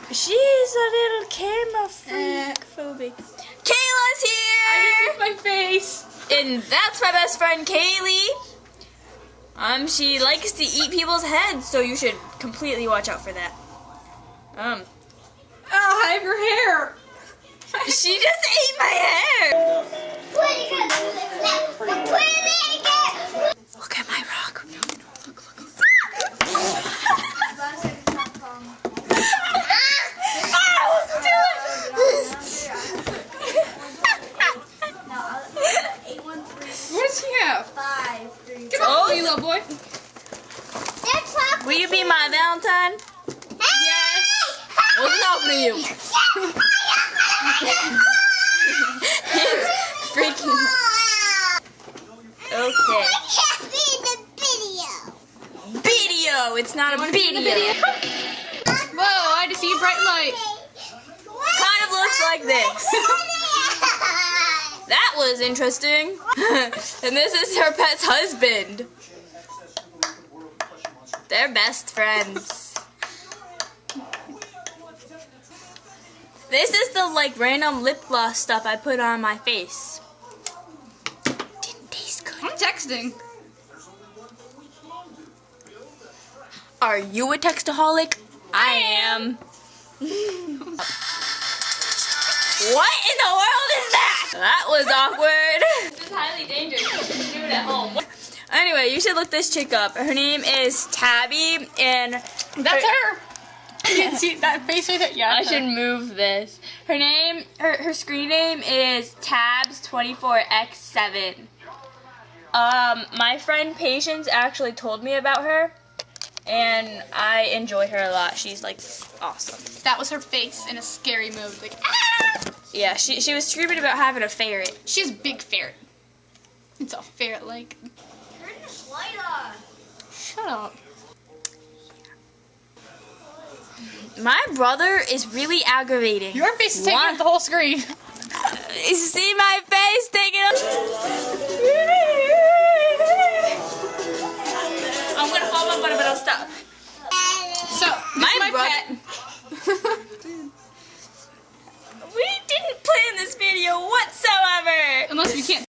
She's a little camera phobic. Kayla's here! I just hit my face. And that's my best friend, Kaylee. She likes to eat people's heads, so you should completely watch out for that. Oh, I have your hair. She just ate my hair! Look at my rock. What does he have? 5, 3. Come on, you little boy. Will you be my Valentine? Yes. What's not for you? It's freaking. Okay. Video. It's not a video. Whoa, I just see a bright light. Kind of looks like this. That was interesting. And this is her pet's husband. They're best friends. This is the random lip gloss stuff I put on my face. Didn't taste good. I'm texting. Are you a textaholic? I am. What in the world is that? That was awkward. This is highly dangerous. You shouldn't do it at home. Anyway, you should look this chick up. Her name is Tabby, and That's her. You can see that face right there. Yeah. I should move this. Her name, her screen name is Tabs24x7. My friend Patience actually told me about her, and I enjoy her a lot. She's awesome. That was her face in a scary move. Like, ah! Yeah, she was screaming about having a ferret. She has a big ferret. It's a ferret-like. Turn the light on. Shut up. My brother is really aggravating. Your face is taking up the whole screen. You see my face taking up? I'm gonna fall my butt, but I'll stop. So, my pet. We didn't plan this video whatsoever. Unless we can't